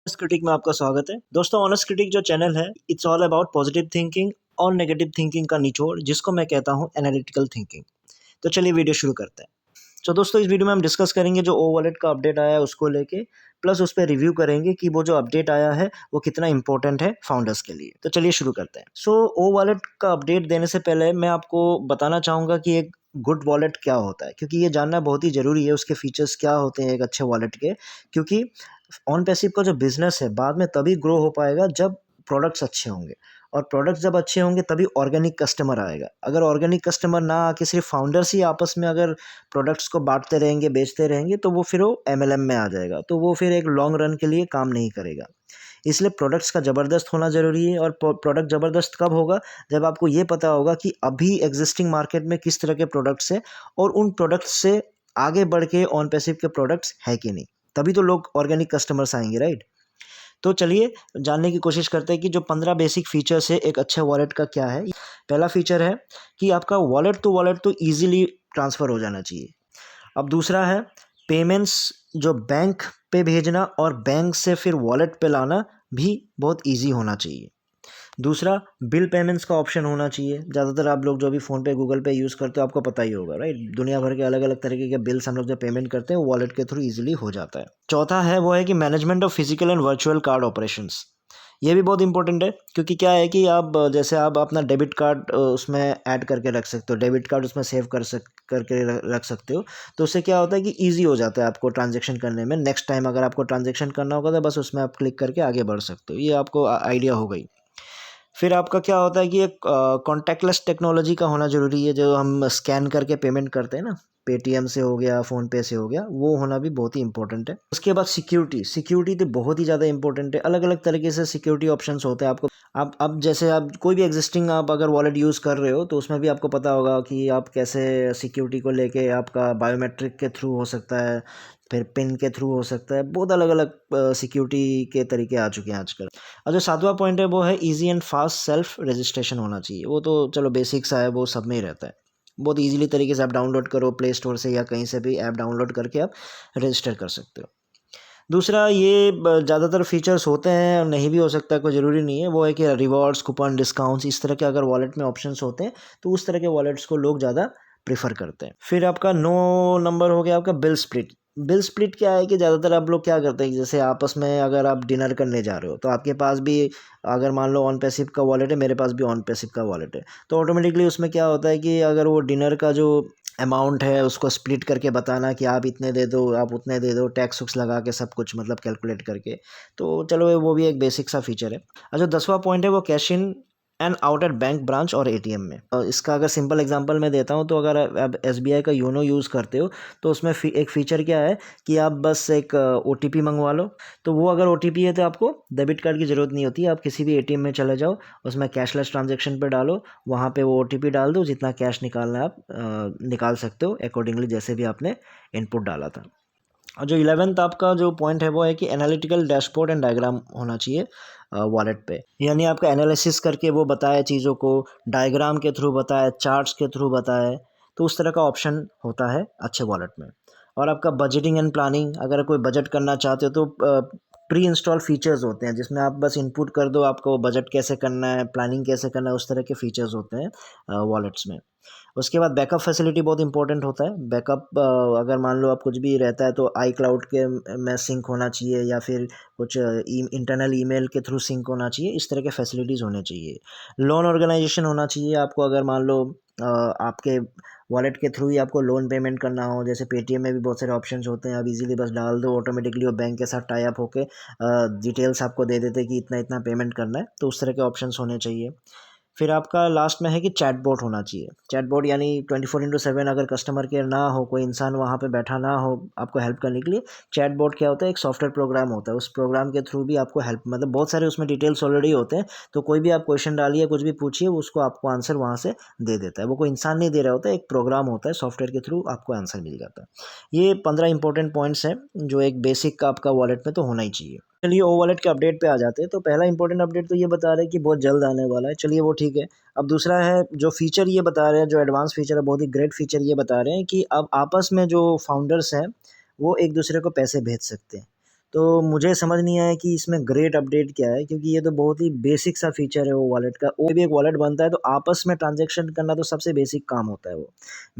Honest critic में आपका स्वागत है। दोस्तों, ऑनेस्ट क्रिटिक जो चैनल है, it's all about positive thinking और नेगेटिव थिंकिंग का निचोड़, जिसको मैं कहता हूँ एनालिटिकल थिंकिंग। तो चलिए वीडियो शुरू करते हैं। तो दोस्तों, इस वीडियो में हम डिस्कस करेंगे जो ओ वॉलेट का अपडेट आया है उसको लेके, प्लस उस पर रिव्यू करेंगे कि वो जो अपडेट आया है वो कितना इंपॉर्टेंट है फाउंडर्स के लिए। तो चलिए शुरू करते हैं। ओ वॉलेट का अपडेट देने से पहले मैं आपको बताना चाहूँगा कि एक गुड वॉलेट क्या होता है, क्योंकि ये जानना बहुत ही ज़रूरी है, उसके फीचर्स क्या होते हैं एक अच्छे वॉलेट के। क्योंकि ऑन पैसिव का जो बिजनेस है बाद में तभी ग्रो हो पाएगा जब प्रोडक्ट्स अच्छे होंगे, और प्रोडक्ट्स जब अच्छे होंगे तभी ऑर्गेनिक कस्टमर आएगा। अगर ऑर्गेनिक कस्टमर ना आके सिर्फ फाउंडर्स ही आपस में अगर प्रोडक्ट्स को बांटते रहेंगे, बेचते रहेंगे, तो वो फिर वो एमएलएम में आ जाएगा, तो वो फिर एक लॉन्ग रन के लिए काम नहीं करेगा। इसलिए प्रोडक्ट्स का ज़बरदस्त होना ज़रूरी है। और प्रोडक्ट ज़बरदस्त कब होगा? जब आपको ये पता होगा कि अभी एग्जिस्टिंग मार्केट में किस तरह के प्रोडक्ट्स हैं और उन प्रोडक्ट्स से आगे बढ़ के ऑन पैसिव के प्रोडक्ट्स है कि नहीं, तभी तो लोग ऑर्गेनिक कस्टमर्स आएंगे, राइट। तो चलिए जानने की कोशिश करते हैं कि जो 15 बेसिक फीचर्स है एक अच्छे वॉलेट का क्या है। पहला फीचर है कि आपका वॉलेट तो ईजिली ट्रांसफ़र हो जाना चाहिए। अब दूसरा है पेमेंट्स, जो बैंक पे भेजना और बैंक से फिर वॉलेट पे लाना भी बहुत ईजी होना चाहिए। दूसरा, बिल पेमेंट्स का ऑप्शन होना चाहिए। ज़्यादातर आप लोग जो भी फ़ोन पे, गूगल पे यूज़ करते हो, आपको पता ही होगा, राइट। दुनिया भर के अलग अलग तरीके के बिल्स हम लोग जो पेमेंट करते हैं वो वॉलेट के थ्रू ईजिली हो जाता है। चौथा है वो है कि management of physical and virtual card operations. ये भी बहुत इंपॉर्टेंट है, क्योंकि क्या है कि आप जैसे आप अपना डेबिट कार्ड उसमें ऐड करके रख सकते हो, डेबिट कार्ड उसमें सेव करके रख सकते हो। तो उससे क्या होता है कि ईजी हो जाता है आपको ट्रांजेक्शन करने में। नेक्स्ट टाइम अगर आपको ट्रांजेक्शन करना होगा तो बस उसमें आप क्लिक करके आगे बढ़ सकते हो। ये आपको आइडिया हो गई। फिर आपका क्या होता है कि एक कॉन्टैक्टलेस टेक्नोलॉजी का होना ज़रूरी है। जो हम स्कैन करके पेमेंट करते हैं ना, पेटीएम से हो गया, फ़ोनपे से हो गया, वो होना भी बहुत ही इंपॉर्टेंट है। उसके बाद सिक्योरिटी तो बहुत ही ज़्यादा इंपॉर्टेंट है। अलग अलग तरीके से सिक्योरिटी ऑप्शंस होते हैं। आपको आप अब जैसे आप कोई भी एग्जिस्टिंग आप अगर वॉलेट यूज़ कर रहे हो तो उसमें भी आपको पता होगा कि आप कैसे सिक्योरिटी को लेके, आपका बायोमेट्रिक के थ्रू हो सकता है, फिर पिन के थ्रू हो सकता है। बहुत अलग अलग सिक्योरिटी के तरीके आ चुके हैं आजकल। और जो सातवां पॉइंट है वो है easy and fast self registration होना चाहिए। वो तो चलो बेसिक सा है, वो सब में ही रहता है। बहुत इजीली तरीके से आप डाउनलोड करो प्ले स्टोर से या कहीं से भी ऐप डाउनलोड करके आप रजिस्टर कर सकते हो। दूसरा, ये ज़्यादातर फीचर्स होते हैं, नहीं भी हो सकता, कोई ज़रूरी नहीं है। वो है कि रिवॉर्ड्स, कूपन, डिस्काउंट्स, इस तरह के अगर वॉलेट में ऑप्शंस होते हैं तो उस तरह के वॉलेट्स को लोग ज़्यादा प्रेफर करते हैं। फिर आपका नो नंबर हो गया आपका बिल स्प्लिट। बिल स्प्लिट क्या है कि ज़्यादातर आप लोग क्या करते हैं, जैसे आपस में अगर आप डिनर करने जा रहे हो तो आपके पास भी, अगर मान लो ऑन पैसिव का वॉलेट है, मेरे पास भी ऑन पैसिव का वॉलेट है, तो ऑटोमेटिकली उसमें क्या होता है कि अगर वो डिनर का जो अमाउंट है उसको स्प्लिट करके बताना कि आप इतने दे दो, आप उतने दे दो, टैक्स वुक्स लगा के सब कुछ मतलब कैलकुलेट करके। तो चलो वो भी एक बेसिक सा फीचर है। और जो 10वां पॉइंट है वो cash in and out at bank branch और एटीएम में। इसका अगर सिंपल एग्जांपल मैं देता हूँ, तो अगर आप एसबीआई का योनो यूज़ करते हो तो उसमें एक फ़ीचर क्या है कि आप बस एक ओटीपी मंगवा लो। तो वो अगर ओटीपी है तो आपको डेबिट कार्ड की ज़रूरत नहीं होती। आप किसी भी एटीएम में चले जाओ, उसमें कैशलेस ट्रांजेक्शन पे डालो, वहाँ पे वो ओटीपी डाल दो, जितना कैश निकालना है आप निकाल सकते हो अकॉर्डिंगली जैसे भी आपने इनपुट डाला था। और जो 11th आपका जो पॉइंट है वो है कि एनालिटिकल डैशबोर्ड एंड डायग्राम होना चाहिए वॉलेट पे। यानी आपका एनालिसिस करके वो बताए चीज़ों को, डायग्राम के थ्रू बताए, चार्ट्स के थ्रू बताए, तो उस तरह का ऑप्शन होता है अच्छे वॉलेट में। और आपका बजटिंग एंड प्लानिंग, अगर कोई बजट करना चाहते हो तो प्री इंस्टॉल फीचर्स होते हैं जिसमें आप बस इनपुट कर दो, आपको बजट कैसे करना है, प्लानिंग कैसे करना है, उस तरह के फीचर्स होते हैं वॉलेट्स में। उसके बाद बैकअप फैसिलिटी बहुत इंपॉर्टेंट होता है। बैकअप अगर मान लो आप कुछ भी रहता है तो आई क्लाउड के में सिंक होना चाहिए, या फिर कुछ इंटरनल ईमेल के थ्रू सिंक होना चाहिए। इस तरह के फैसिलिटीज़ होने चाहिए। लोन ऑर्गेनाइजेशन होना चाहिए आपको। अगर मान लो आपके वॉलेट के थ्रू ही आपको लोन पेमेंट करना हो, जैसे पेटीएम में भी बहुत सारे ऑप्शंस होते हैं, आप इजीली बस डाल दो, ऑटोमेटिकली वो बैंक के साथ टाई अप होके डिटेल्स आपको दे देते हैं कि इतना इतना पेमेंट करना है। तो उस तरह के ऑप्शंस होने चाहिए। फिर आपका लास्ट में है कि चैटबॉट होना चाहिए। चैटबॉट यानी 24/7 अगर कस्टमर केयर ना हो, कोई इंसान वहाँ पे बैठा ना हो आपको हेल्प करने के लिए, चैटबॉट क्या होता है, एक सॉफ्टवेयर प्रोग्राम होता है। उस प्रोग्राम के थ्रू भी आपको हेल्प, मतलब बहुत सारे उसमें डिटेल्स ऑलरेडी होते हैं, तो कोई भी आप क्वेश्चन डालिए, कुछ भी पूछिए, उसको आपको आंसर वहाँ से दे देता है। वो कोई इंसान नहीं दे रहा होता है, एक प्रोग्राम होता है, सॉफ्टवेयर के थ्रू आपको आंसर मिल जाता है। ये 15 इंपॉर्टेंट पॉइंट्स हैं जो एक बेसिक आपका वॉलेट में तो होना ही चाहिए। चलिए ओ वॉलेट के अपडेट पे आ जाते हैं। तो पहला इंपॉर्टेंट अपडेट तो ये बता रहे हैं कि बहुत जल्द आने वाला है, चलिए वो ठीक है। अब दूसरा है जो फीचर ये बता रहे हैं, जो एडवांस फीचर है, बहुत ही ग्रेट फीचर ये बता रहे हैं कि अब आपस में जो फाउंडर्स हैं वो एक दूसरे को पैसे भेज सकते हैं। तो मुझे समझ नहीं आया कि इसमें ग्रेट अपडेट क्या है, क्योंकि ये तो बहुत ही बेसिक सा फीचर है वो वॉलेट का। वो भी एक वॉलेट बनता है तो आपस में ट्रांजैक्शन करना तो सबसे बेसिक काम होता है। वो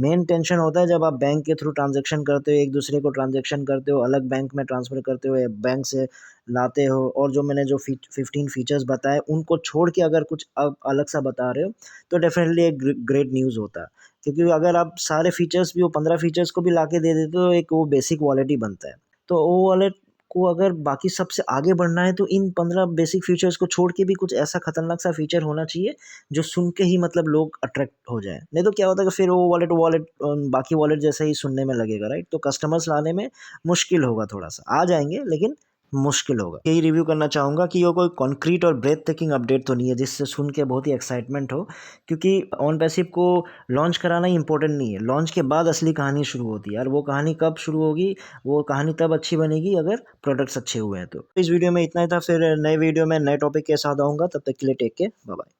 मेन टेंशन होता है जब आप बैंक के थ्रू ट्रांजैक्शन करते हो, एक दूसरे को ट्रांजैक्शन करते हो, अलग बैंक में ट्रांसफ़र करते हो या बैंक से लाते हो। और जो मैंने जो 15 फीचर्स बताए उनको छोड़ के अगर कुछ अलग सा बता रहे हो तो डेफिनेटली एक ग्रेट न्यूज़ होता है। क्योंकि अगर आप सारे फीचर्स भी, वो 15 फीचर्स को भी लाके दे देते हो, एक वो बेसिक वॉलेट ही बनता है। तो वो वॉलेट को अगर बाकी सबसे आगे बढ़ना है तो इन 15 बेसिक फीचर्स को छोड़ के भी कुछ ऐसा खतरनाक सा फीचर होना चाहिए जो सुन के ही मतलब लोग अट्रैक्ट हो जाए। नहीं तो क्या होता है कि फिर वो वॉलेट वॉलेट बाकी वॉलेट जैसा ही सुनने में लगेगा, राइट? तो कस्टमर्स लाने में मुश्किल होगा, थोड़ा सा आ जाएंगे लेकिन मुश्किल होगा। यही रिव्यू करना चाहूँगा कि ये कोई कॉन्क्रीट और ब्रेथ टेकिंग अपडेट तो नहीं है जिससे सुन के बहुत ही एक्साइटमेंट हो, क्योंकि ऑन पैसिव को लॉन्च कराना ही इंपॉर्टेंट नहीं है, लॉन्च के बाद असली कहानी शुरू होती है। और वो कहानी कब शुरू होगी? वो कहानी तब अच्छी बनेगी अगर प्रोडक्ट्स अच्छे हुए हैं तो। इस वीडियो में इतना ही था, फिर नए वीडियो में नए टॉपिक के साथ आऊँगा, तब तक के लिए टेक केयर, बाय बाय।